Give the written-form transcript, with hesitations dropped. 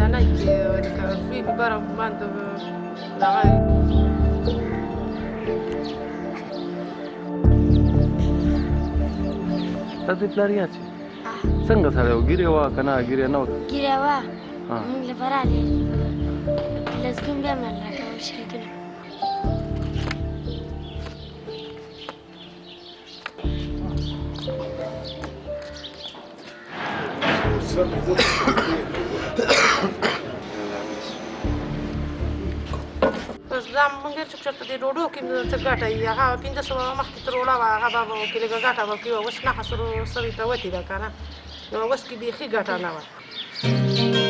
نه که فی برم من دغه تاسو پلاریا چې څنګه سره و ګیره وا کنه ګیره نه و ګیره وا موږ لپاره لازم بیا من راکاو شریکونه بس دا مونږ چې چېرته دې ډوډو کې څه ګټه وي هغه 1500 مخکې تروړه وه هغه به کې لږه ګټه به کوي اوس 900 ته وتې ده که نه نو اوس کې بیخي ګټه نه وه